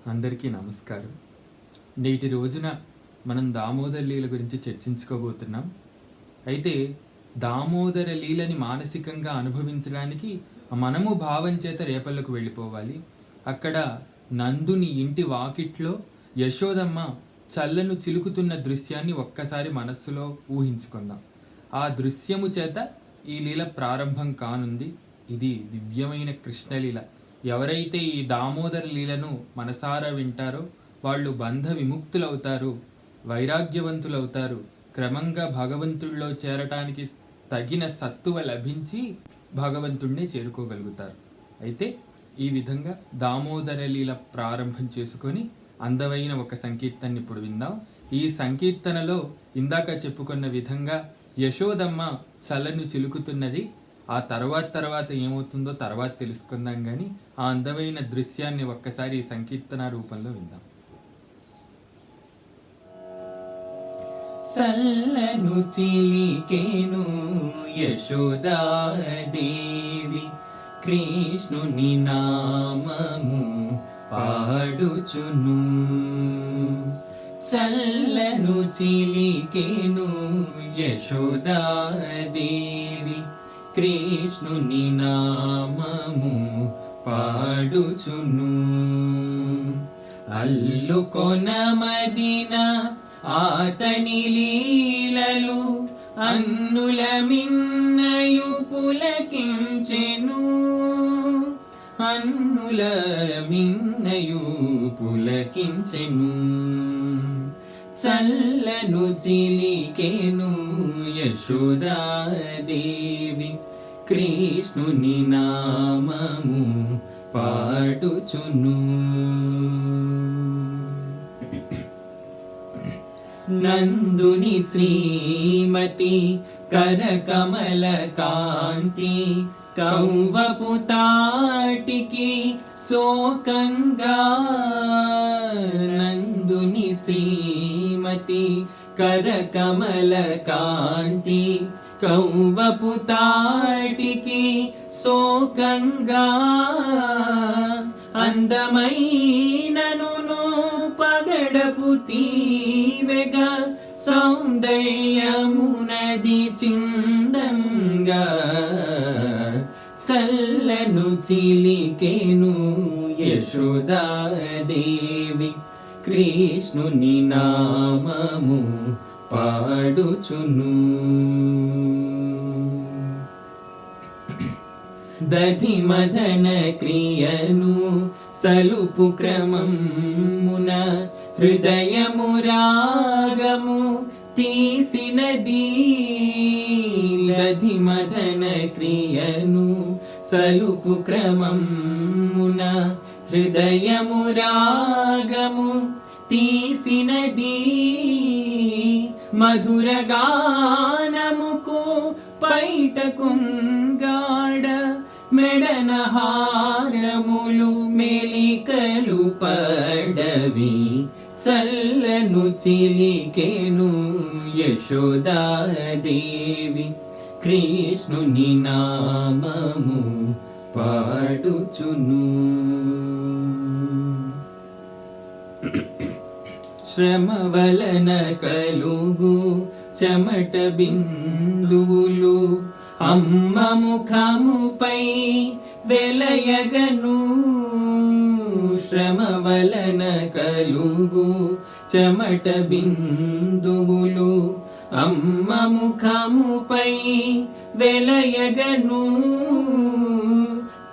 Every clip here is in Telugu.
అందరికీ నమస్కారం. నేటి రోజున మనం దామోదర లీల గురించి చర్చించుకోబోతున్నాం. అయితే దామోదర లీలని మానసికంగా అనుభవించడానికి మనము భావం చేత రేపల్లకు వెళ్ళిపోవాలి. అక్కడ నందుని ఇంటి వాకిట్లో యశోదమ్మ చల్లను చిలుకుతున్న దృశ్యాన్ని ఒక్కసారి మనస్సులో ఊహించుకుందాం. ఆ దృశ్యము చేత ఈ లీల ప్రారంభం కానుంది. ఇది దివ్యమైన కృష్ణలీల. ఎవరైతే ఈ దామోదర లీలను మనసారా వింటారో వాళ్ళు బంధ విముక్తులవుతారు, వైరాగ్యవంతులవుతారు. క్రమంగా భగవంతుడిలో చేరటానికి తగిన సత్తువ లభించి భగవంతుడినే చేరుకోగలుగుతారు. అయితే ఈ విధంగా దామోదర లీల ప్రారంభం చేసుకొని అందమైన ఒక సంకీర్తనని ఇప్పుడు విందాం. ఈ సంకీర్తనలో ఇందాక చెప్పుకున్న విధంగా యశోదమ్మ చల్లను చిలుకుతున్నది. ఆ తర్వాత ఏమవుతుందో తర్వాత తెలుసుకుందాం. కానీ ఆ అందమైన దృశ్యాన్ని ఒక్కసారి ఈ సంకీర్తన రూపంలో విందాం. చల్లను చిలికేను యశోదాదేవి కృష్ణుని నామము పాడుచును. చల్లను చిలికేను యశోదాదేవి కృష్ణుని నామము పాడుచును. అల్లుకొన మదిన ఆతని లీలలు అన్నుల మిన్నయు పులకించెను. అన్నుల మిన్నయు పులకించెను. చల్లను చిలికేను యశోదాదేవి కృష్ణుని నామము పాడుచును. నందుని శ్రీమతి కరకమల కాంతి కౌవపు తాటికి శోకంగా. నందుని శ్రీమతి కరకమల కాంతి కౌవపు తాటికి శోకంగా. అందమైనను పగడపు తీవెగా సౌందర్యమునది చిందంగా. చల్లను చిలికేను యశోదాదేవి కృష్ణుని నామము పాడుచును. దధి మదన క్రియను సలుపు క్రమమున హృదయము రాగము తీసినది. దధి మదన క్రియను సలుపు క్రమమున హృదయము రాగము తీసినది. మధుర గానముకు పైటకుంగాడ మెడన హారములు మెలికలు పడవి. చల్లను చిలికేను యశోదాదేవి కృష్ణుని నామము పాడుచును. శ్రమ వలన కలుగు చెమట బిందువులు అమ్మ ముఖముపై వెలయగను. శ్రమ వలన కలుగు చెమట బిందువులు అమ్మ ముఖముపై వెలయగను.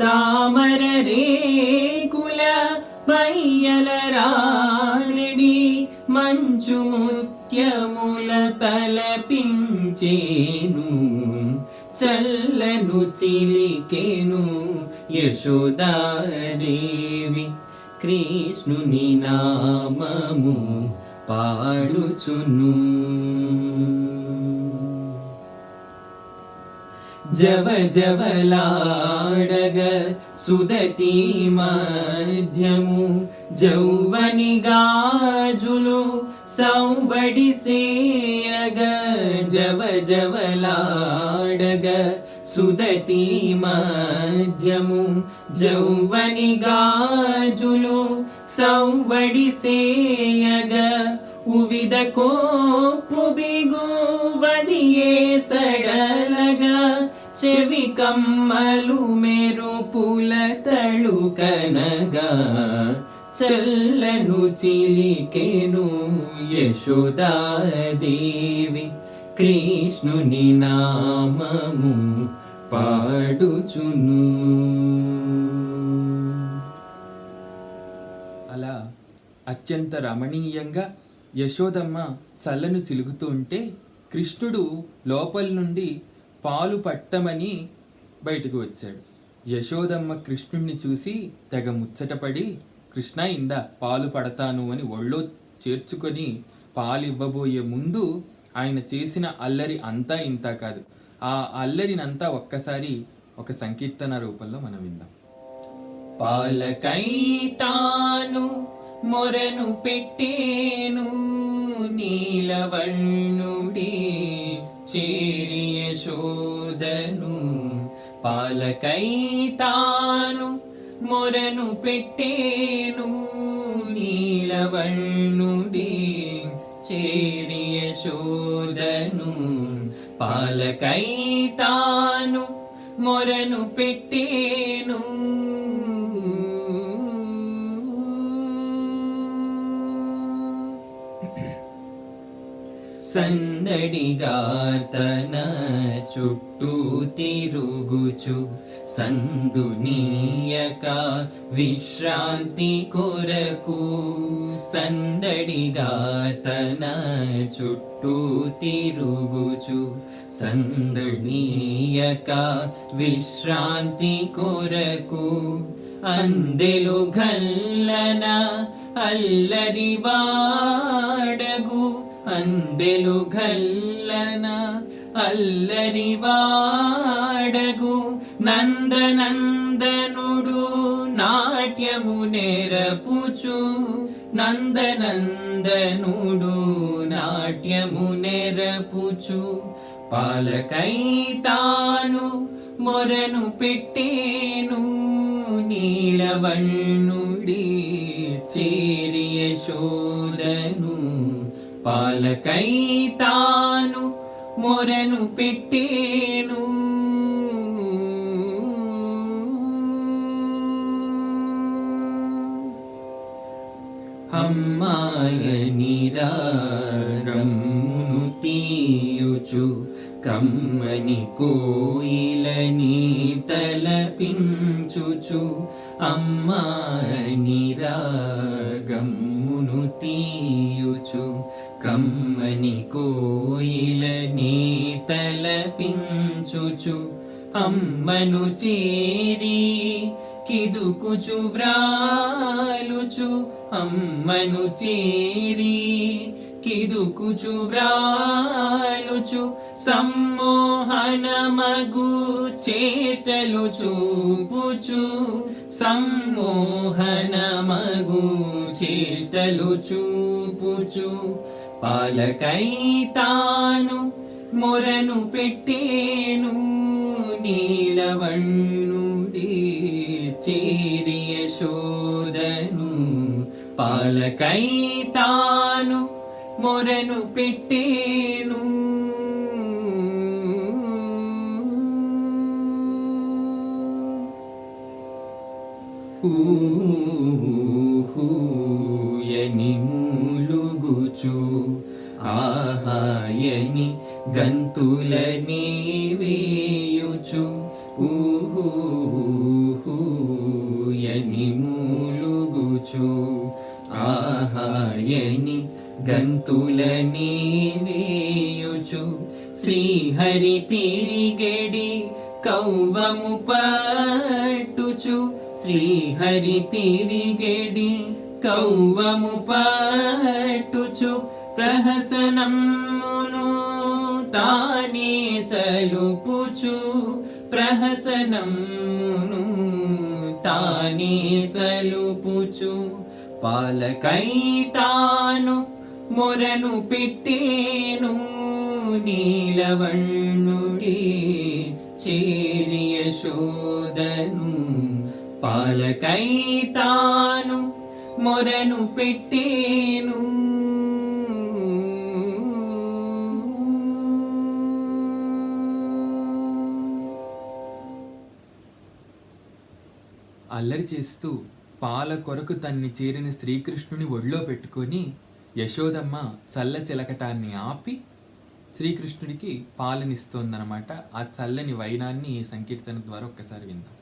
తామర రేకుల పయ్యల రాలిడి మంచు ముత్యముల తలపించేను. చల్లను చిలికేను యశోదాదేవి కృష్ణుని నామము పాడుచును. జవ జవలాడగ సుదతి మధ్యము జౌవని గాజులు సౌబడి సేయగ. జవ జవలాడగ సుదతి మధ్యము జౌవని గాజులు సౌవడిసేయగ ఉవిద కోపు బిగువదియే సడలగా చెవి కమ్మలు మెరుపుల తళుకనగా చల్లను చిలికెను యశోదాదేవి కృష్ణుని నామము పాడుచును. అలా అత్యంత రమణీయంగా యశోదమ్మ చల్లను చిలుకుతూ ఉంటే కృష్ణుడు లోపల నుండి పాలు పట్టమని బయటకు వచ్చాడు. యశోదమ్మ కృష్ణుణ్ణి చూసి తెగ ముచ్చటపడి, కృష్ణ ఇందా పాలు పడతాను అని ఒళ్ళో చేర్చుకొని పాలు ఇవ్వబోయే ముందు ఆయన చేసిన అల్లరి అంతా ఇంత కాదు. ఆ అల్లరినంతా ఒక్కసారి ఒక సంకీర్తన రూపంలో మనం విందాం. పాలకై తాను మొరను పెట్టేను నీలవణ్ణుడి చేరి యశోదను. పాలకై తాను మొరను పెట్టేను నీలవణ్ణుడి చేరి యశోదను. పాలకై తాను మొరను పెట్టేను. సందడిగా తన చుట్టూ తిరుగుచు సందునీయక విశ్రాంతి కొరకు. సందడిగా తన చుట్టూ తిరుగుచు సందునీయక విశ్రాంతి కొరకు. అందెలు గల్లన అల్లరి వాడగు. అందెలు గల్లన అల్లరి వాడగు. నందనందనుడు నాట్యము నెరపుచు. నందనందనుడు నాట్యము నెరపుచు. పాలకై తాను మొరను పెట్టేను నీలవణ్ణుడి చేరి యశోదను. పాలకై తాను మొరను పెట్టేను. అమ్మాయని రాగమును తీయుచు కమ్మని కోయిలని తలపించుచు. అమ్మాయని రాగమును తీయుచు కమ్మని కోయిలని తలపించుచు. అమ్మను చేరి కిదుకుచు వ్రాలుచు. అమ్మను చేరి కిదుకుచు వ్రాలుచు. సమ్మోహనమగు చేష్టలు చూపుచు. సమ్మోహనమగు చేష్టలు చూపుచు. పాలకై తాను మొరను పెట్టేను నీలవణ్ణుడి చేరి యశోదను. పాలకై తాను మొరను పెట్టేను. ఊహూయని మూలుగుచు ఆహాయని గంతులని వేయుచు. ఊహూయని మూలుగుచు ఆహాయని గంతులని వేయుచు. శ్రీహరి తిరిగెడి కౌవము పట్టుచు. శ్రీహరి తిరిగెడి కౌవము పట్టుచు. ప్రహసనమును తానే సలుపుచు. ప్రహసనమును తానే సలుపుచు. పాలకై తాను మొరను పెట్టేను నీలవణ్ణుడి చేరి యశోదను. పాలకై తాను మొరను పెట్టేను. అల్లరి చేస్తూ పాల కొరకు తన్ని చేరిన శ్రీకృష్ణుని ఒళ్ళో పెట్టుకొని యశోదమ్మ చల్ల చిలకటాన్ని ఆపి శ్రీకృష్ణుడికి పాలనిస్తోందనమాట. ఆ చల్లని వైనాన్ని ఈ సంకీర్తన ద్వారా ఒక్కసారి విందాం.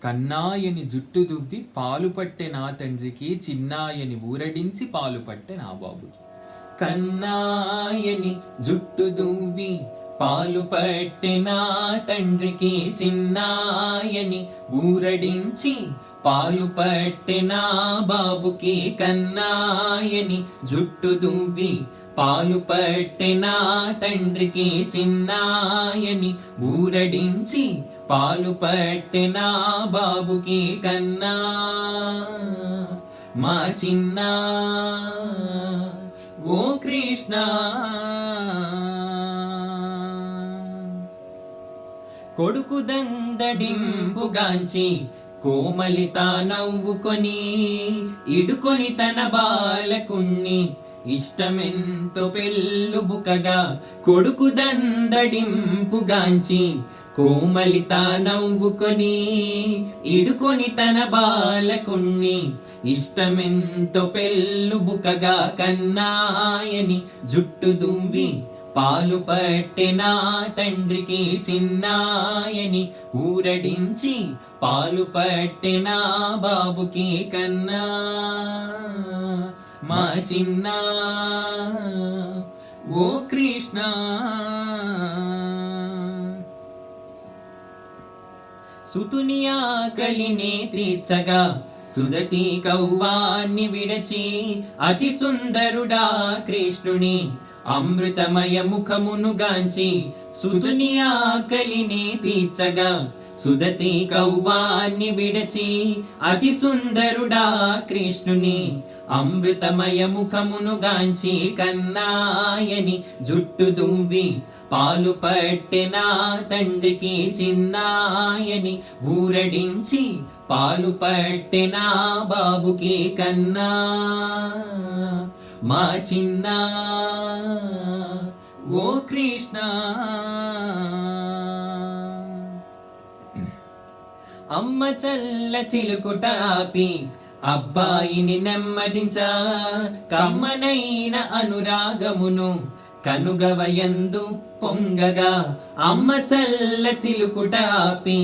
కన్నాయని జుట్టు దువ్వి పాలు పట్టె నా తండ్రికి, చిన్నాయని ఊరడించి పాలు పట్టె నా బాబుకి. కన్నాయని జుట్టు దువ్వి పాలు పట్టె నా తండ్రికి, చిన్నాయని ఊరడించి పాలు పట్టె నా బాబుకి. కన్నాయని జుట్టు దువ్వి పాలు పట్టె నా తండ్రికి, చిన్నాయని ఊరడించి పాలు పట్టె నా బాబుకి. కన్నా మా చిన్న ఓ కృష్ణ, కొడుకు దందడింపుగాంచి కోమలిత నవ్వుకొని ఇడుకొని తన బాలకుణ్ణి ఇష్టమెంతో పెళ్ళుబుకగా. కొడుకు దందడింపుగాంచి కోమలిత నవ్వుకొని ఇడుకొని తన బాలకుణ్ణి ఇష్టమెంతో పెళ్ళుబుకగా. కన్నాయని జుట్టు దువ్వి పాలు పట్టె నా తండ్రికి, చిన్నాయని ఊరడించి పాలు పట్టె నా బాబుకి. కన్నా మా చిన్న ఓ కృష్ణ, సుతుని ఆకలిని తీర్చగా సుదతి కౌవాన్ని విడచి అతి సుందరుడా కృష్ణుని అమృతమయ ముఖమును గాంచి. సుతుని ఆకలిని తీర్చగా సుదతి కౌవాన్ని విడచి అతి సుందరుడా కృష్ణుని అమృతమయ ముఖమును గాంచి. కన్నాయని జుట్టు దువ్వి పాలు పట్టె నా తండ్రికి, చిన్నాయని ఊరడించి పాలు పట్టె నా బాబుకి. కన్నా మా చిన్న ఓ కృష్ణ, అమ్మ చల్ల చిలుకుట ఆపి అబ్బాయిని నెమ్మదించా. కమ్మనైన అనురాగమును కనుగవయందు పొంగగా. అమ్మ చల్ల చిలుకుట ఆపి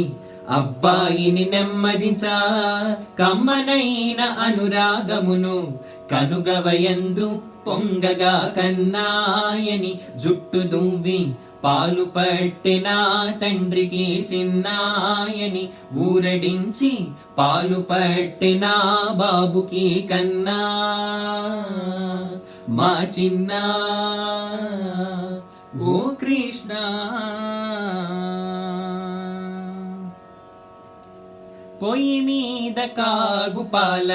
అబ్బాయిని నెమ్మదించా. కమ్మనైన అనురాగమును కనుగవయందు పొంగగా. కన్నాయని జుట్టు దువ్వి పాలు పట్టె నా తండ్రికి, చిన్నాయని ఊరడించి పాలు పట్టె నా బాబుకి. కన్నా మా చిన్న ఓ కృష్ణ, పొయ్యి మీద కాగు పాల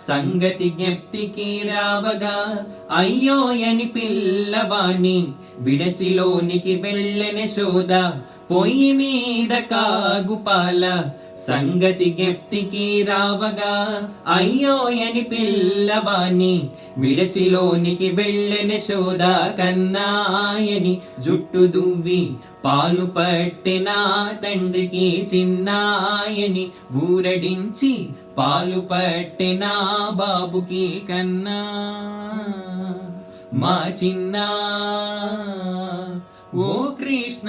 సంగతి జ్ఞప్తికి రావగా. అయ్యోయని పిల్లవాణి విడచిలోనికి వెళ్ళెని శోధ. పొయ్యి మీద కాగు పాల సంగతి జ్ఞప్తికి రావగా. అయ్యోయని పిల్లవాణి విడచిలోనికి వెళ్ళెని శోధ. కన్నాయని జుట్టు దువ్వి పాలు పట్టె నా తండ్రికి, చిన్నాయని ఊరడించి పాలు పట్టె నా బాబుకి. కన్నా మా చిన్న ఓ కృష్ణ,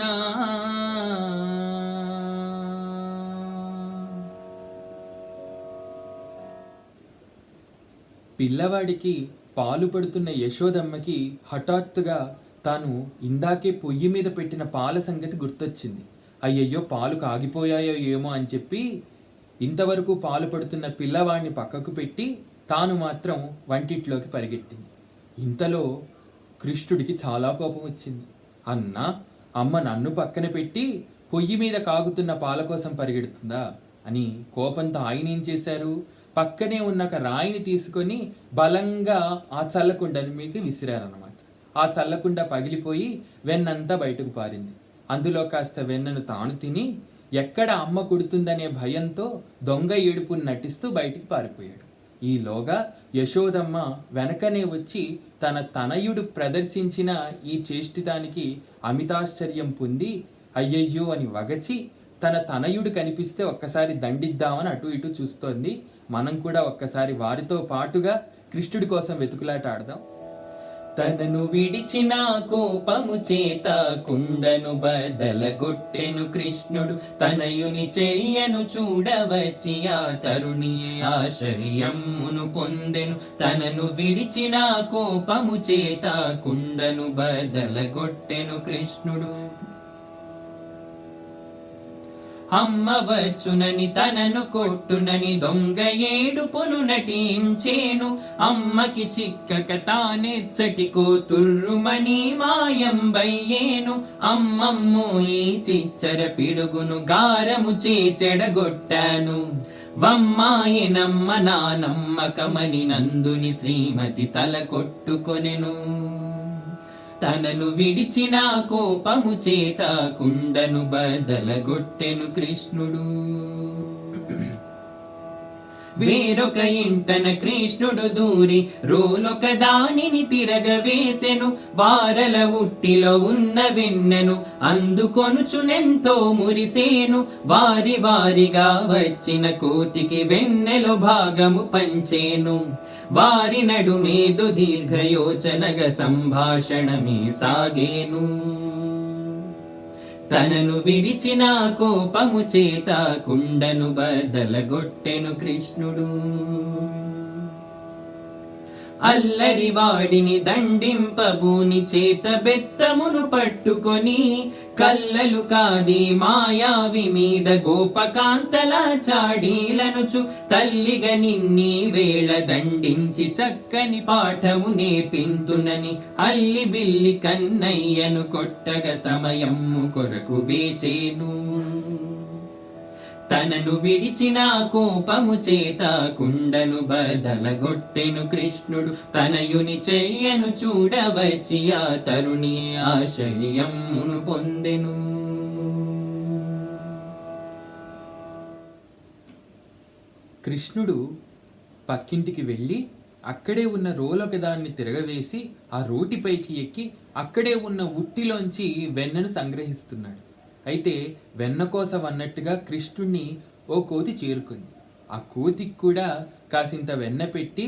పిల్లవాడికి పాలు పడుతున్న యశోదమ్మకి హఠాత్తుగా తాను ఇందాకే పొయ్యి మీద పెట్టిన పాల సంగతి గుర్తొచ్చింది. అయ్యయ్యో పాలు కాగిపోయాయో ఏమో అని చెప్పి ఇంతవరకు పాలు పడుతున్న పిల్లవాడిని పక్కకు పెట్టి తాను మాత్రం వంటిట్లోకి పరిగెట్టింది. ఇంతలో కృష్ణుడికి చాలా కోపం వచ్చింది. అన్నా, అమ్మ నన్ను పక్కన పెట్టి పొయ్యి మీద కాగుతున్న పాల కోసం పరిగెడుతుందా అని కోపంతో ఆయన ఏం చేశారు, పక్కనే ఉన్న ఒక రాయిని తీసుకొని బలంగా ఆ చల్లకుండని మీకు విసిరారన్నమాట. ఆ చల్లకుండ పగిలిపోయి వెన్నంతా బయటకు పారింది. అందులో కాస్త వెన్నను తాను తిని ఎక్కడ అమ్మ కుడుతుందనే భయంతో దొంగ ఏడుపుని నటిస్తూ బయటికి పారిపోయాడు. ఈలోగా యశోదమ్మ వెనకనే వచ్చి తన తనయుడు ప్రదర్శించిన ఈ చేష్టితానికి అమితాశ్చర్యం పొంది అయ్యయ్యో అని వగచి తన తనయుడు కనిపిస్తే ఒక్కసారి దండిద్దామని అటు ఇటు చూస్తోంది. మనం కూడా ఒక్కసారి వారితో పాటుగా కృష్ణుడి కోసం వెతుకులాట ఆడదాం. తనను విడిచిన కోపము చేత కుండను బదలగొట్టెను కృష్ణుడు. తనయుని చర్యను చూడవచ్చి ఆ తరుణి ఆశ్చర్యమును పొందెను. తనను విడిచిన కోపము చేత కుండను బదలగొట్టెను కృష్ణుడు. అమ్మ వచ్చునని తనను కొట్టునని దొంగ ఏడుపును నటించేను. అమ్మకి చిక్కక తానెచ్చటి కూతుర్రుమని మాయంబయ్యేను. అమ్మమ్మో ఈ చిచ్చర పిడుగును గారము చెడగొట్టాను. వమ్మాయనమ్మ నా నమ్మకమని నందుని శ్రీమతి తల కొట్టుకొనెను. తనను విడిచిన కోపము చేత కుండను బదలగొట్టెను కృష్ణుడు. వేరొక ఇంటన కృష్ణుడు దూరి రోలొక దానిని తిరగవేసెను. వారల ఉట్టిలో ఉన్న వెన్నెను అందుకొనుచునెంతో మురిసేను. వారి వారిగా వచ్చిన కోతికి వెన్నెలో భాగము పంచేను. వారి నడుమేదు దీర్ఘయోచనగా సంభాషణమే సాగేను. తనను విడిచిన కోపము చేత కుండను బదలగొట్టెను కృష్ణుడు. అల్లరి వాడిని దండింపబూని చేత బెత్తమును పట్టుకొని కల్లలు కాది మాయావి మీద గోపకాంతల చాడీలనుచు తల్లిగా నిన్ని వేళ దండించి చక్కని పాఠము నేర్పింతునని అల్లి బిల్లి కన్నయ్యను కొట్టగా సమయము కొరకు వేచేను. తనను విడిచిన కోపము చేత కుండను బదలగొట్టెను కృష్ణుడు. తనయుని చెయ్యను చూడవచ్చి ఆ తరుణి ఆశ్చర్యమును పొందెను. కృష్ణుడు పక్కింటికి వెళ్ళి అక్కడే ఉన్న రోలొక దాన్ని తిరగవేసి ఆ రోటిపైకి ఎక్కి అక్కడే ఉన్న ఉట్టిలోంచి వెన్నను సంగ్రహిస్తున్నాడు. అయితే వెన్న కోసం అన్నట్టుగా కృష్ణుణ్ణి ఓ కోతి చేరుకుంది. ఆ కోతికి కూడా కాసింత వెన్న పెట్టి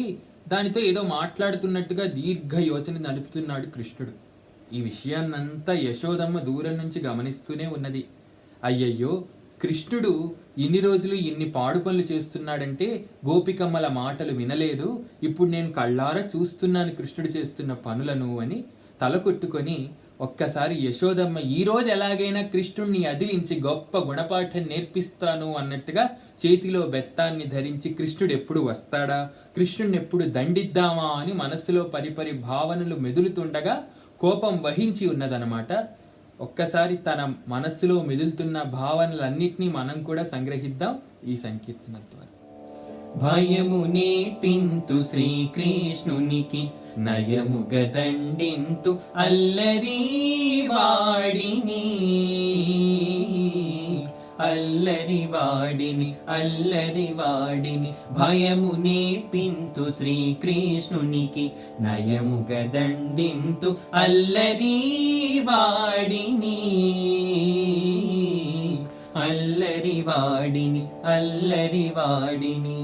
దానితో ఏదో మాట్లాడుతున్నట్టుగా దీర్ఘ యోచన నడుపుతున్నాడు కృష్ణుడు. ఈ విషయాన్నంతా యశోదమ్మ దూరం నుంచి గమనిస్తూనే ఉన్నది. అయ్యయ్యో, కృష్ణుడు ఇన్ని రోజులు ఇన్ని పాడు పనులు చేస్తున్నాడంటే గోపికమ్మల మాటలు వినలేదు. ఇప్పుడు నేను కళ్ళారా చూస్తున్నాను కృష్ణుడు చేస్తున్న పనులను అని తల కొట్టుకొని ఒక్కసారి యశోదమ్మ ఈ రోజు ఎలాగైనా కృష్ణుణ్ణి అదిలించి గొప్ప గుణపాఠం నేర్పిస్తాను అన్నట్టుగా చేతిలో బెత్తాన్ని ధరించి కృష్ణుడు ఎప్పుడు వస్తాడా, కృష్ణుడిని ఎప్పుడు దండిద్దామా అని మనస్సులో పరిపరి భావనలు మెదులుతుండగా కోపం వహించి ఉన్నదనమాట. ఒక్కసారి తన మనస్సులో మెదులుతున్న భావనలన్నిటినీ మనం కూడా సంగ్రహిద్దాం ఈ సంకీర్తన ద్వారా. భయము నేర్పింతు శ్రీకృష్ణునికి నయముగ దండింతు అల్లరి వాడిని. అల్లరి వాడిని అల్లరి వాడిని భయము నేర్పింతు శ్రీకృష్ణునికి నయముగ దండింతు అల్లరి వాడిని. అల్లరి వాడిని అల్లరి వాడిని.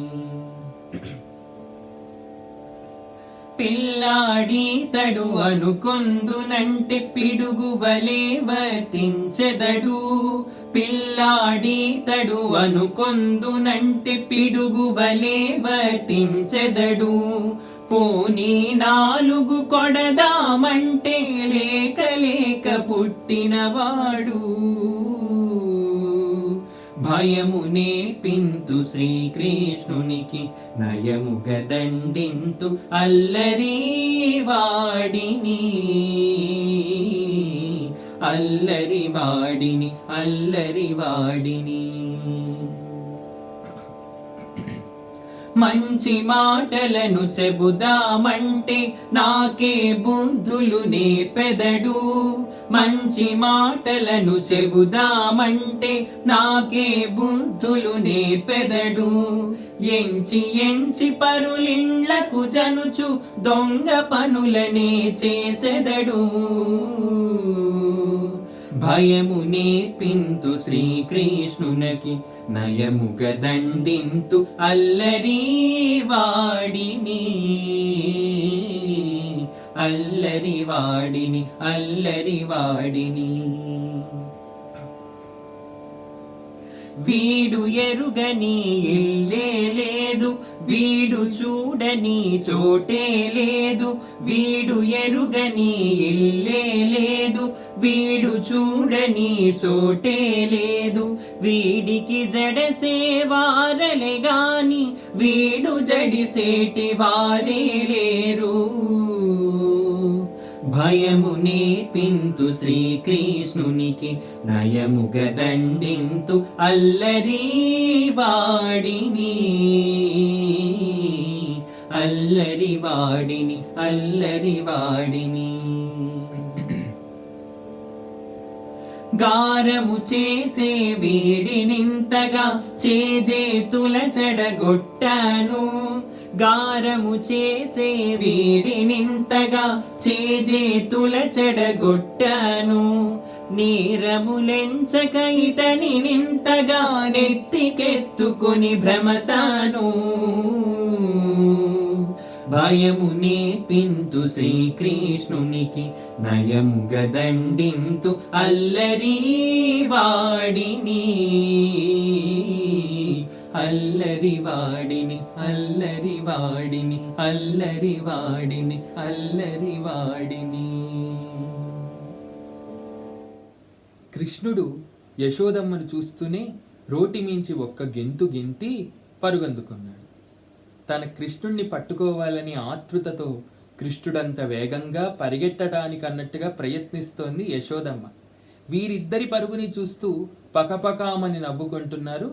పిల్లాడి తడు అనుకొందునంటే పిడుగువలే వర్తించెదడు. పిల్లాడి తడు అనుకొందునంటే పిడుగువలే వర్తించెదడు. పోనీ నాలుగు కొడదామంటే లేక లేక పుట్టినవాడు. భయము నేర్పింతు శ్రీకృష్ణునికి నయముగ దండింతు అల్లరి వాడిని. అల్లరి వాడిని అల్లరి వాడిని. మంచి మాటలను చెబుదామంటే నాకే బుద్ధులు నేర్పెదడు. మంచి మాటలను చెబుదామంటే నాకే బుద్ధులు నేర్పెదడు. ఎంచి ఎంచి పరులిండ్లకు జనుచు దొంగ పనులనే చేసెదడు. భయము నేర్పింతు శ్రీకృష్ణునకి నయముగ దండింతు అల్లరి వాడిని. అల్లరి వాడిని, అల్లరి వాడిని. వీడు ఎరుగని ఇల్లే లేదు, వీడు చూడని చోటే లేదు. వీడు ఎరుగని ఇల్లే లేదు, వీడు చూడని చోటే లేదు. వీడికి జడసేవారలే గాని వీడు జడిసేటి వారే లేరు. భయము నేర్పింతు శ్రీకృష్ణునికి నయముగ దండింతు అల్లరి వాడిని. అల్లరి వాడిని, అల్లరి వాడిని. గారము చేసే వీడినింతగా చేజేతుల చెడగొట్టాను. గారము చేసే వీడినింతగా చేజేతుల చెడగొట్టాను. నేరములెంచక ఇతని నింతగా నెత్తికెత్తుకొని భ్రమసాను. భయము నేర్పింతు శ్రీకృష్ణునికి నయముగ దండింతు అల్లరి వాడిని. అల్లరి వాడిని, అల్లరి వాడిని, అల్లరి వాడిని, అల్లరి వాడిని. కృష్ణుడు యశోదమ్మను చూస్తూనే రోటి మించి ఒక్క గెంతు గెంతి పరుగందుకున్నాడు. తన కృష్ణుణ్ణి పట్టుకోవాలని ఆతృతతో కృష్ణుడంత వేగంగా పరిగెట్టడానికన్నట్టుగా ప్రయత్నిస్తోంది యశోదమ్మ. వీరిద్దరి పరుగుని చూస్తూ పకపకామని నవ్వుకుంటున్నారు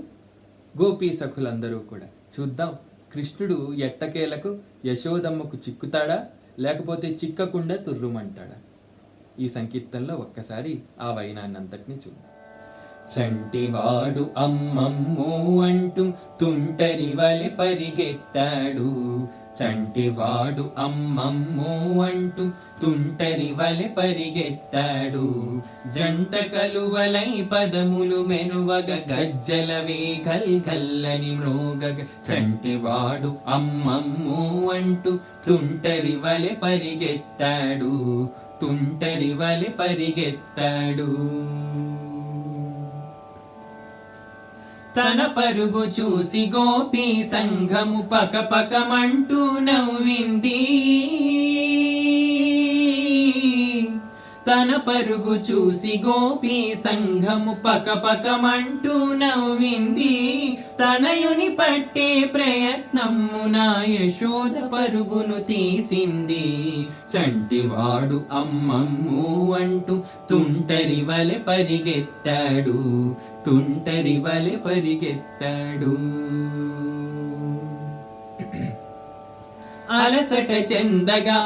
గోపీ సఖులందరూ కూడా. చూద్దాం కృష్ణుడు ఎట్టకేలకు యశోదమ్మకు చిక్కుతాడా, లేకపోతే చిక్కకుండా తుర్రుమంటాడా? ఈ సంకీర్తనలో ఒక్కసారి ఆ వైనాన్నంతటిని చూద్దాం. చంటివాడు అమ్మమ్మో అంటూ తుంటరి వలె పరిగెత్తాడు. చంటివాడు అమ్మమ్మో అంటూ తుంటరి వలె పరిగెత్తాడు. జంట కలువలై పదములు మెనువగ గజ్జలవే గల్గల్లని మ్రోగగ. చంటివాడు అమ్మమ్మో అంటూ తుంటరి వలె పరిగెత్తాడు. తుంటరి వలె పరిగెత్తాడు. తన పరుగు చూసి గోపీ సంఘము పకపకమంటూ నవ్వింది. తన పరుగు చూసి గోపీ సంఘము పకపకమంటూ నవ్వింది. తనయుని పట్టే ప్రయత్నమున యశోద పరుగును తీసింది. చంటివాడు అమ్మమ్మో అంటూ తుంటరి వలె పరిగెత్తాడు. తుంటరి వలె పరిగెత్తాడు. అలసట చెందగా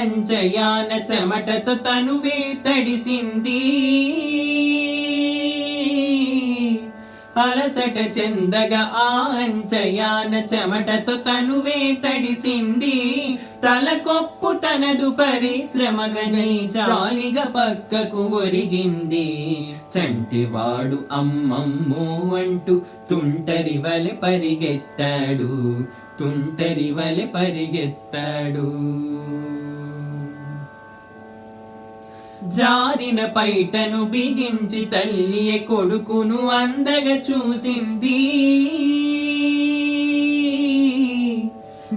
అంజయాన చెమటతో తనువే తడిసింది. అలసట చెందగా అంజయాన చెమటతో తనువే తడిసింది. తలకొప్పు తనదు పరిశ్రమగనై జాలిగా పక్కకు ఒరిగింది. చంటివాడు అమ్మమ్మో అంటూ తుంటరి వలె పరిగెత్తాడు. తుంటరి వలె పరిగెత్తాడు. జారిన పైటను బిగించి తల్లియే కొడుకును అందగా చూసింది.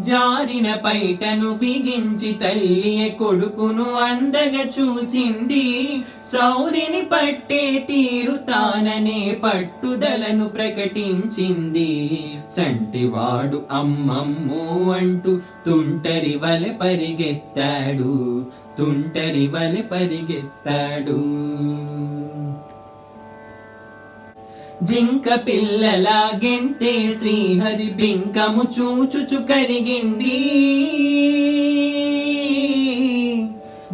జారిన పైటను బిగించి తల్లియే కొడుకును అందగా చూసింది. సౌరిని పట్టే తీరు తాననే పట్టుదలను ప్రకటించింది. చంటివాడు అమ్మమ్మో అంటూ తుంటరి వలె పరిగెత్తాడు. తుంటరి వలె పరిగెత్తాడు. జింక పిల్లలా గెంతే శ్రీహరి బింకము చూచుచు కరిగింది.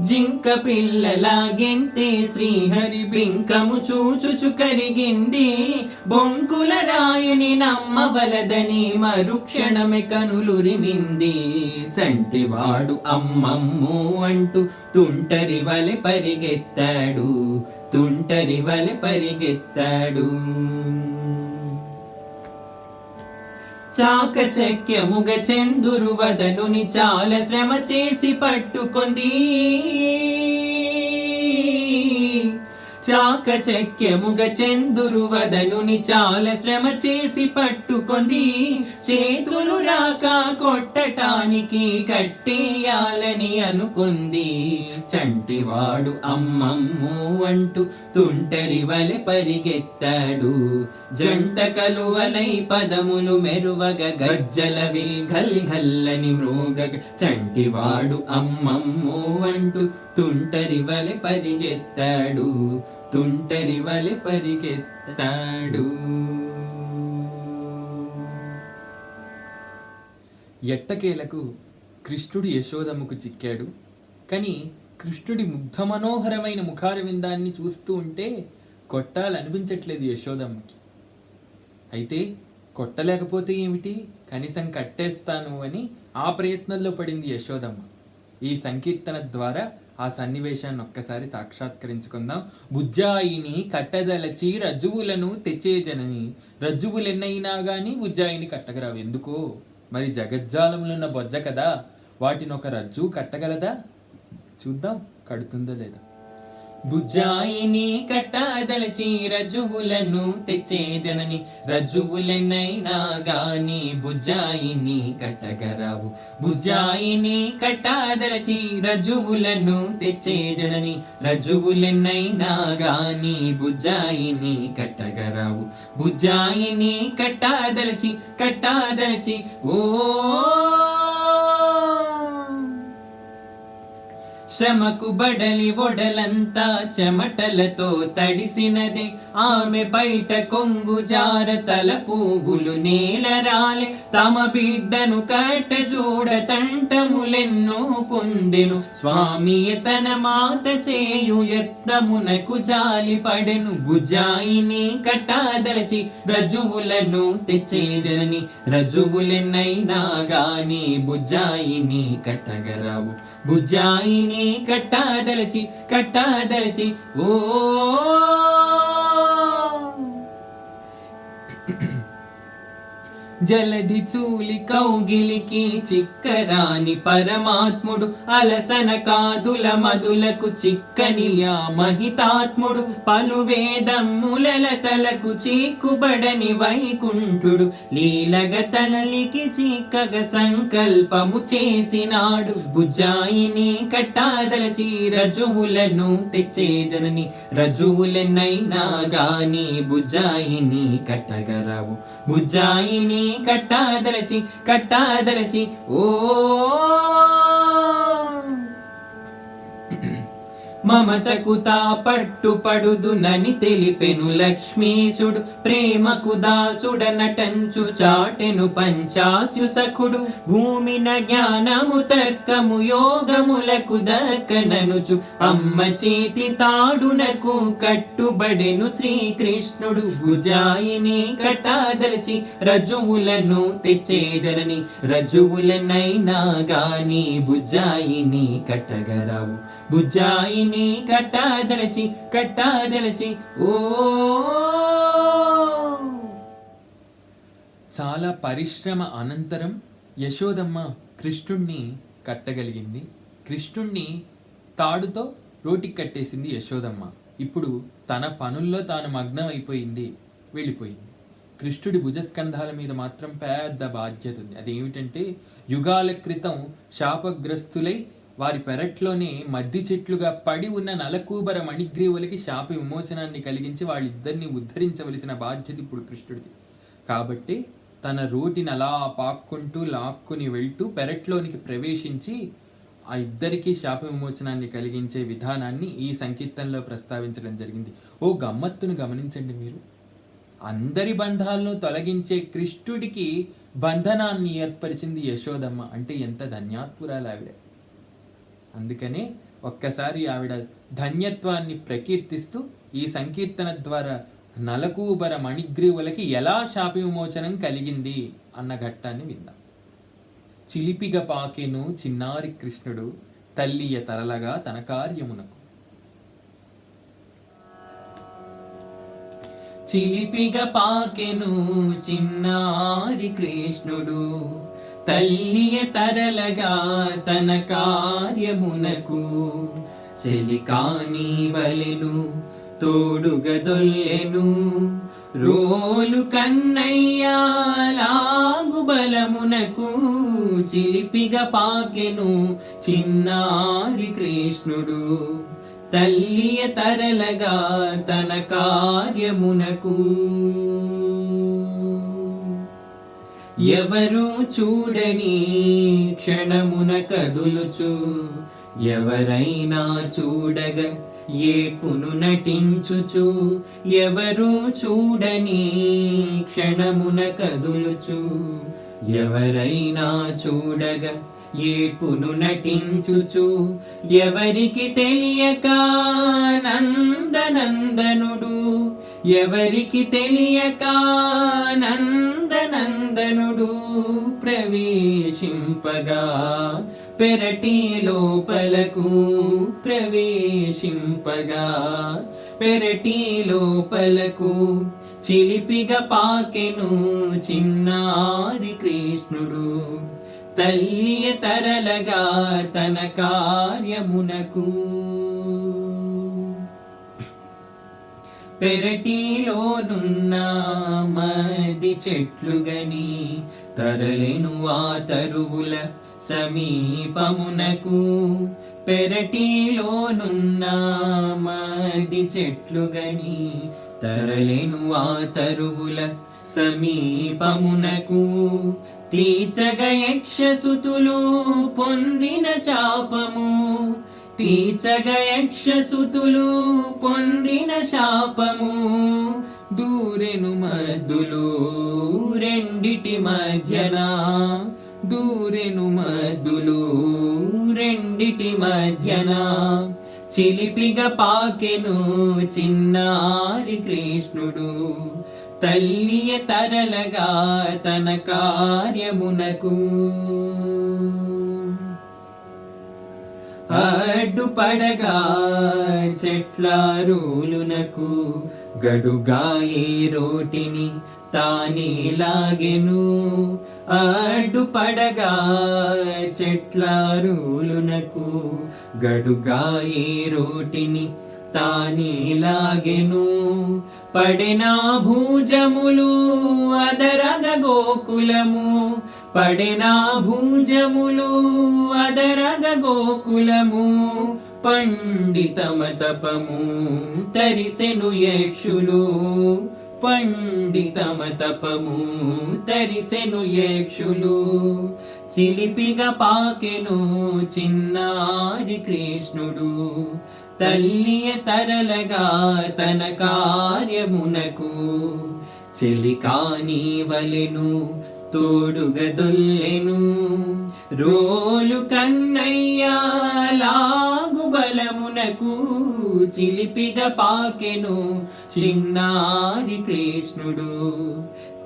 జింక పిల్లలా గెంతే శ్రీహరి బింకము చూచుచు కరిగింది. బొంకుల రాయని నమ్మవలదని మరుక్షణమే కనులురిమింది. చంటివాడు అమ్మమ్ము అంటూ తుంటరి వలె పరిగెత్తాడు, తుంటరి వలె పరిగెత్తాడు. చాకచక్యముగ చందురు వదనుని చాలా శ్రమ చేసి పట్టుకొంది. చాకచక్యముగ చందురు వదనుని చాలా శ్రమ చేసి పట్టుకొంది. చేతులు రాక కొట్టటానికి కట్టేయాలని అనుకుంది. చంటివాడు అమ్మమ్ము అంటూ తుంటరి వలె పరిగెత్తాడు. జంట కలువలై పదములు మెరువగ గజ్జల విల్ఘల్ ఘల్లని మ్రోగగ చంటివాడు అమ్మమ్ము అంటూ తుంటరి వలె పరిగెత్తాడు, తుంటరి వలె పరిగెత్తాడు. ఎట్టకేలకు కృష్ణుడు యశోదమ్మకు చిక్కాడు. కానీ కృష్ణుడి ముగ్ధ మనోహరమైన ముఖారవిందాన్ని చూస్తూ ఉంటే కొట్టాలనిపించట్లేదు యశోదమ్మకి. అయితే కొట్టలేకపోతే ఏమిటి, కనీసం కట్టేస్తాను అని ఆ ప్రయత్నంలో పడింది యశోదమ్మ. ఈ సంకీర్తన ద్వారా ఆ సన్నివేశాన్ని ఒక్కసారి సాక్షాత్కరించుకుందాం. బుజ్జాయిని కట్టదలచి రజ్జువులను తెచ్చే జనని, రజ్జువులెన్నైనా గాని బుజ్జాయిని కట్టగరావు. ఎందుకో మరి జగజ్జాలములున్న బొజ్జ కదా, వాటిని ఒక రజ్జువు కట్టగలదా? చూద్దాం కడుతుందో లేదా. బుజ్జాయిని కట్టదలచి రజ్జువులను తెచ్చే జనని, రజ్జువులెన్నైనా గాని బుజ్జాయిని కట్టగరావు. బుజ్జాయిని కట్టదలచి రజ్జువులను తెచ్చే జనని, రజ్జువులెన్నైనా గాని బుజ్జాయిని కట్టగరావు. బుజ్జాయిని కట్టదలచి ఓ శ్రమకు బడలి ఒడలంతా చెమటలతో తడిసినదే. ఆమె బయట కొంగు జార తల పువ్వులు నేలరాలే. తమ బిడ్డను కట్ట చూడ తంటములెన్నో పొందెను. స్వామియే తన మాత చేయు యత్నమునకు జాలి పడెను. బుజ్జాయిని కట్టదలచి రజ్జువులను తెచ్చే జనని, రజ్జువులెన్నైనా గాని బుజ్జాయిని కట్టగరావు. బుజ్జాయిని కట్టదలచి ఓ జలధి చూలి కౌగిలికి చిక్కరాని పరమాత్ముడు, అలసన కాదుల మధులకు చిక్కని ఆ మహితాత్ముడు, పలు వేదమ్ములల తలకు చీక్కుబడని వైకుంఠుడు, లీలగ తలలికి చీకగ సంకల్పము చేసినాడు. బుజ్జాయిని కట్టదలచి రజ్జువులను తెచ్చే జనని, రజ్జువులెన్నైనా గాని బుజ్జాయిని కట్టగరావు. బుజ్జాయిని కట్టదలచి ఓ మమతకు తా పట్టుపడుదునని తెలిపెను లక్ష్మీశుడు. ప్రేమకు దాసుడ నటంచు చాటెను పంచాస్యు సఖుడు. భూమిన జ్ఞానము తర్కము యోగములకు దక్కననుచు అమ్మ చేతి తాడునకు కట్టుబడెను శ్రీకృష్ణుడు. బుజ్జాయిని కట్టదలచి రజ్జువులను తెచ్చే జనని, రజ్జువులనైనా గాని బుజ్జాయిని కట్టగరావు. బుజ్జాయిని కట్టదలచి ఓ చాలా పరిశ్రమ అనంతరం యశోదమ్మ కృష్ణుణ్ణి కట్టగలిగింది. కృష్ణుణ్ణి తాడుతో రోటికి కట్టేసింది యశోదమ్మ. ఇప్పుడు తన పనుల్లో తాను మగ్నం అయిపోయింది, వెళ్ళిపోయింది. కృష్ణుడి భుజస్కంధాల మీద మాత్రం పెద్ద బాధ్యత ఉంది. అదేమిటంటే యుగాల క్రితం శాపగ్రస్తులై వారి పెరట్లోనే మద్ది చెట్లుగా పడి ఉన్న నలకూబర మణిగ్రీవులకి శాప విమోచనాన్ని కలిగించి వాళ్ళిద్దరిని ఉద్ధరించవలసిన బాధ్యత ఇప్పుడు కృష్ణుడిది. కాబట్టి తన రోటిని అలా పాక్కుంటూ లాక్కుని వెళ్తూ పెరట్లోనికి ప్రవేశించి ఆ ఇద్దరికీ శాప విమోచనాన్ని కలిగించే విధానాన్ని ఈ సంకీర్తనలో ప్రస్తావించడం జరిగింది. ఓ గమ్మత్తును గమనించండి మీరు. అందరి బంధాలను తొలగించే కృష్ణుడికి బంధనాన్ని ఏర్పరిచింది యశోదమ్మ. అంటే ఎంత ధన్యాత్పురాలు ఆవిడ. అందుకనే ఒక్కసారి ఆవిడ ధన్యత్వాన్ని ప్రకీర్తిస్తూ ఈ సంకీర్తన ద్వారా నలకూబర మణిగ్రీవులకి ఎలా శాప విమోచనం కలిగింది అన్న ఘట్టాన్ని విందాం. చిలిపిగ పాకెను చిన్నారి కృష్ణుడు తల్లియ తరలగా తన కార్యమునకు. చిలిపిగ పాకెను చిన్నారి కృష్ణుడు తల్లియ తరలగా తన కార్యమునకు. చెలికాని వలెను తోడుగదొల్లెను రోలు కన్నయ్యా లాగు బలమునకు. చిలిపిగ పాకెను చిన్నారి కృష్ణుడు తల్లియ తరలగా తన కార్యమునకు. ఎవరు చూడని క్షణమున కదులుచు ఎవరైనా చూడగ ఏపును నటించుచు. ఎవరు చూడని క్షణమున కదులుచు ఎవరైనా చూడగ ఏపును నటించుచు. ఎవరికి తెలియక నందనందనుడు ఎవరికి తెలియక నందనందనుడు ప్రవేశింపగా పెరటి లోపలకు. ప్రవేశింపగా పెరటి లోపలకు. చిలిపిగ పాకెను చిన్నారి కృష్ణుడు తల్లియ తరలగా తన కార్యమునకు. పెరటిలోనున్న మది చెట్లుగని తరలెను ఆ తరువుల సమీపమునకు. పెరటిలోనున్న మది చెట్లుగని తరలెను ఆ తరువుల సమీపమునకు. తీర్చగ యక్షసుతులు పొందిన శాపము. తీర్చగ యక్షసుతులు పొందిన శాపము. దూరెను మద్దులు రెండిటి మధ్యన. దూరెను మద్దులు రెండిటి మధ్యన. చిలిపిగ పాకెను చిన్నారి కృష్ణుడు తల్లియ తరలగా తన కార్యమునకు. అడ్డుపడగా చెట్ల రూలునకు గడుగా ఏ రోటిని తానే లాగెను. అడ్డుపడగా చెట్ల రూలునకు గడుగా ఏ రోటిని తానే లాగెను. పడెనా భూజములు అదరగ గోకులము. పడెనా భూజములు అదరగ గోకులము. పండితమ తపము తరిసెను యక్షులు. పండితమ తపము తరిసెను యక్షులు. చిలిపిగ పాకెను చిన్నారి కృష్ణుడు తల్లియ తరలగా తన కార్యమునకు. చెలికాని వలెను తోడుగదొల్లెను రోలు కన్నయ్యా లాగు బలమునకు. చిలిపిగ పాకెను చిన్నారి కృష్ణుడు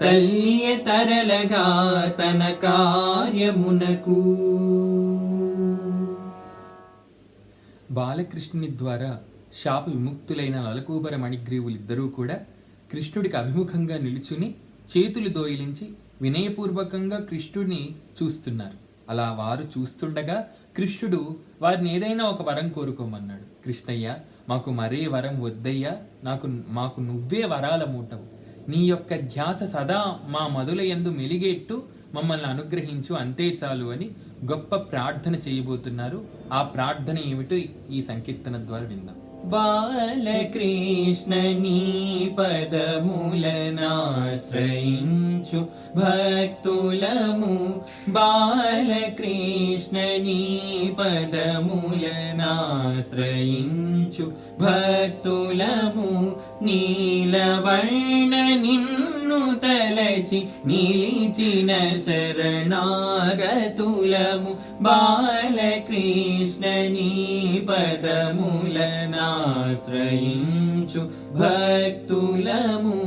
తల్లియ తరలగా తన కార్యమునకు. బాలకృష్ణుని ద్వారా శాప విముక్తులైన నలకూబర మణిగ్రీవులిద్దరూ కూడా కృష్ణుడికి అభిముఖంగా నిలుచుని చేతులు దోయిలించి వినయపూర్వకంగా కృష్ణుడిని చూస్తున్నారు. అలా వారు చూస్తుండగా కృష్ణుడు వారిని ఏదైనా ఒక వరం కోరుకోమన్నాడు. కృష్ణయ్య, మాకు మరే వరం వద్దయ్యా, మాకు నువ్వే వరాల మూటవు. నీ యొక్క ధ్యాస సదా మా మధులయందు మెలిగేట్టు మమ్మల్ని అనుగ్రహించు, అంతే చాలు అని గొప్ప ప్రార్థన చేయబోతున్నారు. ఆ ప్రార్థన ఏమిటో ఈ సంకీర్తన ద్వారా విందాం. బాలకృష్ణ నీ పదములనాశ్రయించు భక్తులము, బాలకృష్ణ నీ పదములనాశ్రయించు భక్తులము, నీలవర్ణ నిన్ను తలచి నిలిచిన శరణాగతులము, బాలకృష్ణ నీ పదములనాశ్రయించు భక్తులము.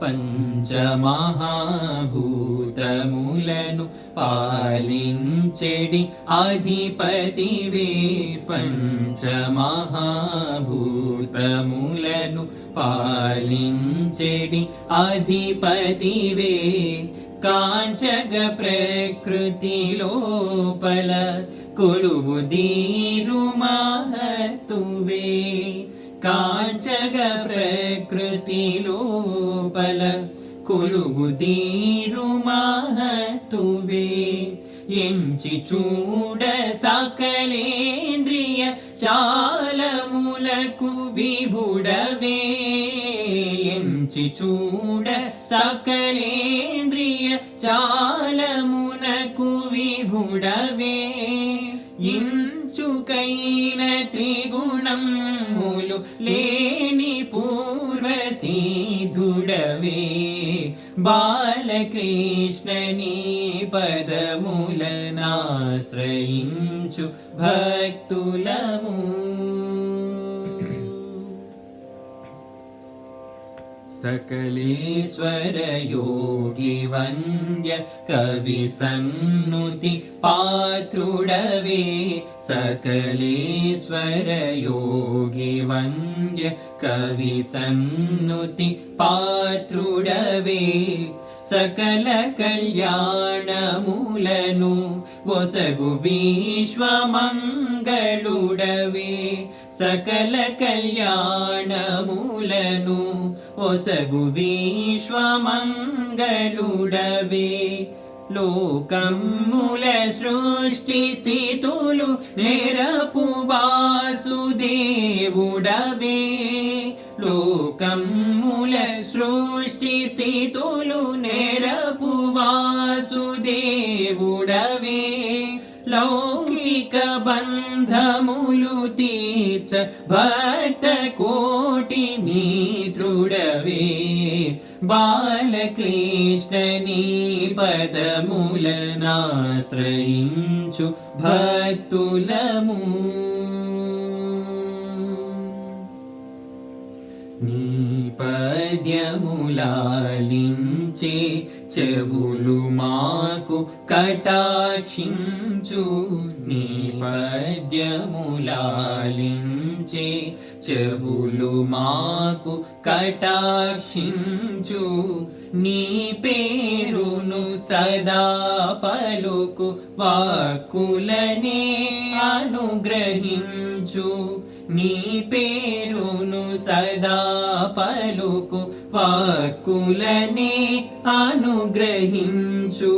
పంచమహాభూతములను పాలించెడి అధిపతివే, పంచమహాభూతములను పాలించెడి అధిపతివే, కాంచగ ప్రకృతి లోపల కొలువు దీరు మహత్తువే, కాంచగ ప్రకృతి లోపల కొలువు దీరు మహత్తువే, ఎంచి చూడ సకలేంద్రియ చాలములకు విభుడవే, ఎంచి చూడ సకలేంద్రియ చాలమునకు విభుడవే, ఇంచుకైన త్రిగుణములు లేని పూర్వసిద్ధుడవే, బాలకృష్ణ నీ పదములనాశ్రయించు భక్తులము. సకలేశ్వర యోగి వంద్య కవి సన్నుతి పాత్రుడవే, సకలేశ్వర యోగి వంద్య కవి సన్నుతి పాత్రుడవే, సకల కళ్యాణములను ఒసగు విశ్వమంగళుడవే, సకల కళ్యాణములను ఒసగు విశ్వమంగళుడవే, లోకముల సృష్టి స్థితులు నెరపు వాసుదేవుడవే, లోకముల సృష్టి స్థితులు నెరపు వాసుదేవుడవే, లౌకిక బంధములు తీర్చ భక్త కోటి మిత్రుడవే, బాలకృష్ణ నీ పదములనాశ్రయించు భక్తులము. నీ పద్యములాలించే చెవులు మాకు కటాక్షించు, నీ పద్యములాలించే చెవులు మాకు కటాక్షించు, నీ పేరును సదా పలుకు వాక్కులనే అనుగ్రహించు, నీ పేరును సదా పలుకు వాక్కులనే అనుగ్రహించు,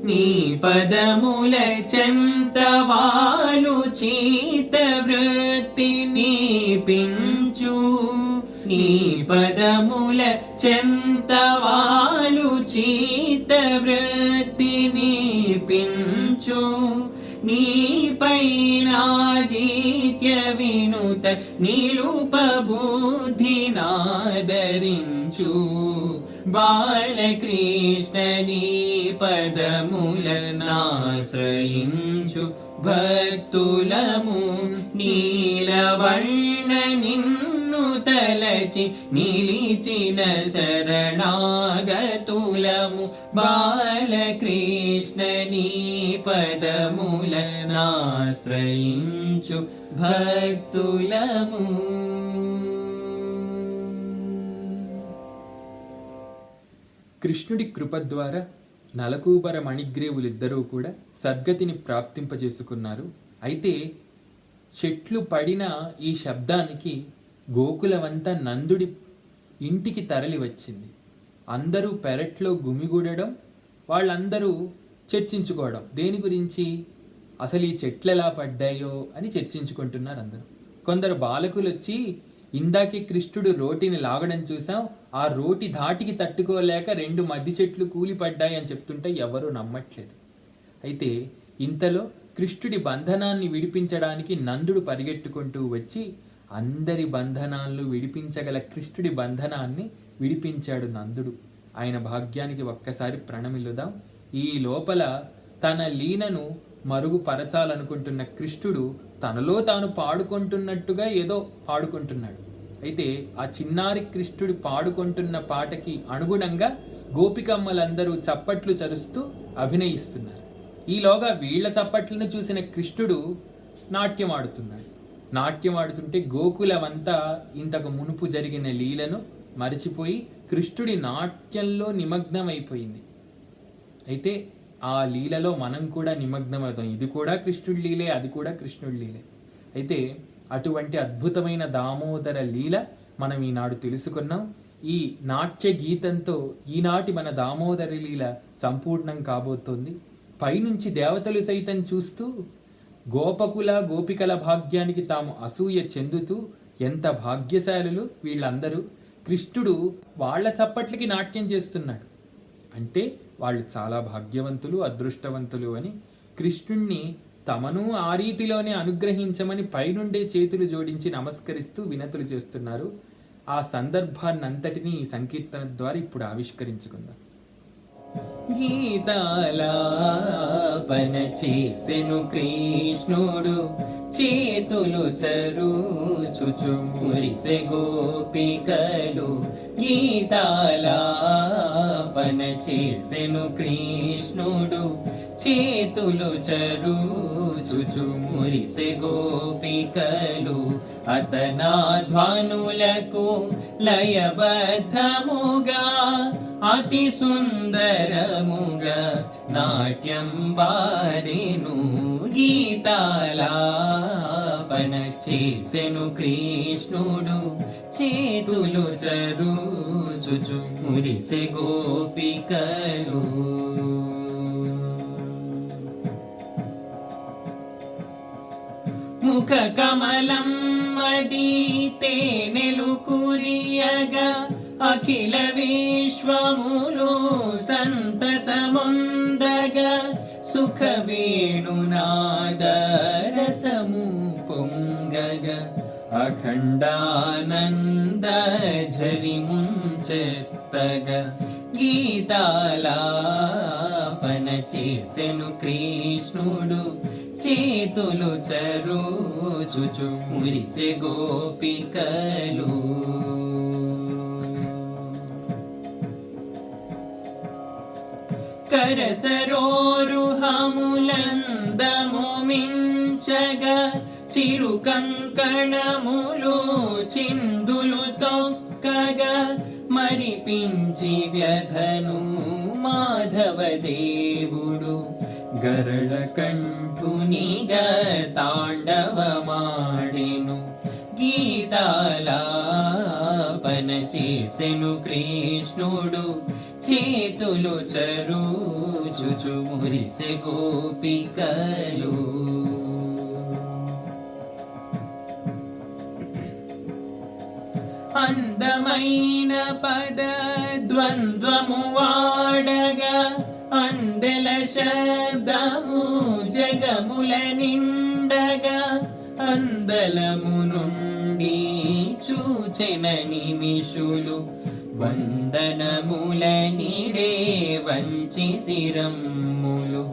నీ పదముల చెంతవాలు చీత వృత్తి నీపించు, నీ పదముల చెంతవాలు చీత వృత్తి నీపించు, నీ పైనాదిత్య వినుత నిలుపబుద్ధినాదరించు, బాలకృష్ణ నీ పదములనాశ్రయించు భక్తులము, నీలవర్ణ నిన్ను తలచి నిలిచిన శరణాగతులము, బాలకృష్ణ నీ పదములనాశ్రయించు భక్తులము. కృష్ణుడి కృప ద్వారా నలకూబర మణిగ్రేవులిద్దరూ కూడా సద్గతిని ప్రాప్తింపజేసుకున్నారు. అయితే చెట్లు పడిన ఈ శబ్దానికి గోకులమంతా నందుడి ఇంటికి తరలి వచ్చింది. అందరూ పెరట్లో గుమిగూడడం, వాళ్ళందరూ చర్చించుకోవడం. దేని గురించి? అసలు ఈ చెట్లు ఎలా పడ్డాయో అని చర్చించుకుంటున్నారు అందరూ. కొందరు బాలకులు వచ్చి ఇందాకే కృష్ణుడు రోటిని లాగడం చూసాం, ఆ రోటి ధాటికి తట్టుకోలేక 2 మద్ది చెట్లు కూలిపడ్డాయి అని చెప్తుంటే ఎవరూ నమ్మట్లేదు. అయితే ఇంతలో కృష్ణుడి బంధనాన్ని విడిపించడానికి నందుడు పరిగెట్టుకుంటూ వచ్చి అందరి బంధనాలను విడిపించగల కృష్ణుడి బంధనాన్ని విడిపించాడు నందుడు. ఆయన భాగ్యానికి ఒక్కసారి ప్రణమిల్లుదాం. ఈ లోపల తన లీనను మరుగుపరచాలనుకుంటున్న కృష్ణుడు తనలో తాను పాడుకుంటున్నట్టుగా ఏదో పాడుకుంటున్నాడు. అయితే ఆ చిన్నారి కృష్ణుడు పాడుకుంటున్న పాటకి అనుగుణంగా గోపికమ్మలందరూ చప్పట్లు చరుస్తూ అభినయిస్తున్నారు. ఈలోగా వీళ్ల చప్పట్లను చూసిన కృష్ణుడు నాట్యం ఆడుతున్నాడు. నాట్యం ఆడుతుంటే గోకులమంతా ఇంతకు మునుపు జరిగిన లీలను మరిచిపోయి కృష్ణుడి నాట్యంలో నిమగ్నమైపోయింది. అయితే ఆ లీలలో మనం కూడా నిమగ్నమవుతాం. ఇది కూడా కృష్ణుడి లీలే, అది కూడా కృష్ణుడి లీలే. అయితే అటువంటి అద్భుతమైన దామోదర లీల మనం ఈనాడు తెలుసుకున్నాం. ఈ నాట్య గీతంతో ఈనాటి మన దామోదర లీల సంపూర్ణం కాబోతోంది. పైనుంచి దేవతలు సైతం చూస్తూ గోపకుల గోపికల భాగ్యానికి తాము అసూయ చెందుతూ ఎంత భాగ్యశాలులు వీళ్ళందరూ, కృష్ణుడు వాళ్ళ చప్పట్లకి నాట్యం చేస్తున్నాడు అంటే వాళ్ళు చాలా భాగ్యవంతులు, అదృష్టవంతులు అని కృష్ణుణ్ణి తమను ఆ రీతిలోనే అనుగ్రహించమని పైనుండే చేతులు జోడించి నమస్కరిస్తూ వినతులు చేస్తున్నారు. ఆ సందర్భాన్నంతటినీ ఈ సంకీర్తన ద్వారా ఇప్పుడు ఆవిష్కరించుకుందాం. గీతాలాపన చేసెను కృష్ణుడు, చేతులు చరుచుచు మురిసె గోపికలు. గీతాలాపన చేసెను కృష్ణుడు, చేతులు చరుచుచు మురిసె గోపికలు. అతనా ధ్వనులకు లయబద్ధముగా అతి సుందరముగా నాట్యం వారెను. గీతాలాపన చేసెను కృష్ణుడు, చేతులు చరుచుచు మురిసె గోపికలు. ముఖ కమలం మది తేనెలు కురియగా, అఖిల విశ్వములో సంతసముందగా. సుఖ వేణునాదరసము పొంగగా, అఖండానంద ఝరి ముంచెత్తగా. గీతాలాపన చేసెను కృష్ణుడు, చేతులు చరుచుచు మురిసె గోపికలు. కరసరోరుహములందము మించగా, చిరు కంకణములు చిందులు తొక్కగా. మరిపించి వ్యధను మాధవదేవుడు, గరళ కంఠునిగా తాండవమాడెను. గీతాలాపన చేసెను కృష్ణుడు, చేతులు చరుచుచు మురిసె గోపికలు. అందమైన పద ద్వంద్వము వాడగా, అందెల శబ్దము జగముల నిండగా. అందలము నుండి చూచెన నిమిషులు, వందనముల నిడే వంచి శిరమ్ములు.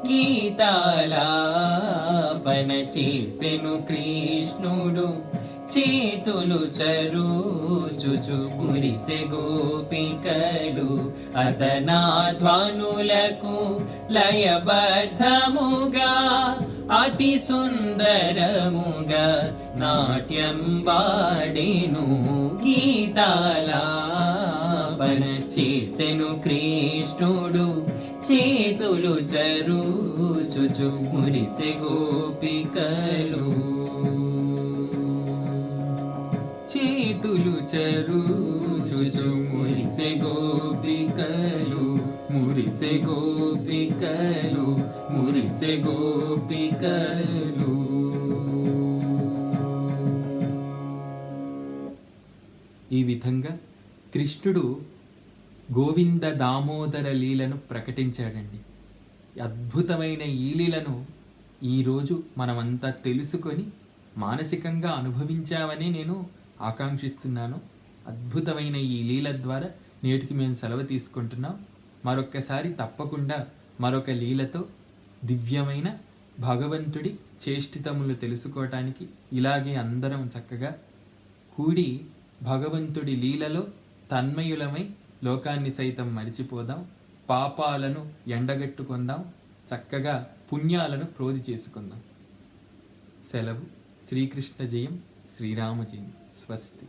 గీతాలాపన చేసెను కృష్ణుడు, చేతులు చరుచుచు మురిసె గోపికలు. అతనా ధ్వనులకు లయబద్ధముగా అతి సుందరముగా నాట్యం వాడెను. గీతాలాపన చేసెను కృష్ణుడు, చేతులు చరుచుచు మురిసె గోపికలు. చేతులు చరుచుచు మురిసె గోపికలు. మురిసె గోపికలు, మురిసె గోపికలు. ఈ విధంగా కృష్ణుడు గోవింద దామోదర లీలను ప్రకటించాడండి. అద్భుతమైన ఈ లీలను ఈరోజు మనమంతా తెలుసుకొని మానసికంగా అనుభవించామని నేను ఆకాంక్షిస్తున్నాను. అద్భుతమైన ఈ లీల ద్వారా నేటికి మేము సెలవు తీసుకుంటున్నాం. మరొక్కసారి తప్పకుండా మరొక లీలతో దివ్యమైన భగవంతుడి చేష్టితములు తెలుసుకోవటానికి ఇలాగే అందరం చక్కగా కూడి భగవంతుడి లీలలో తన్మయులమై లోకాన్ని సైతం మరిచిపోదాం, పాపాలను ఎండగట్టుకుందాం, చక్కగా పుణ్యాలను ప్రోధి చేసుకుందాం. సెలవు. శ్రీకృష్ణ జయం, శ్రీరామ జయం. స్వస్తి.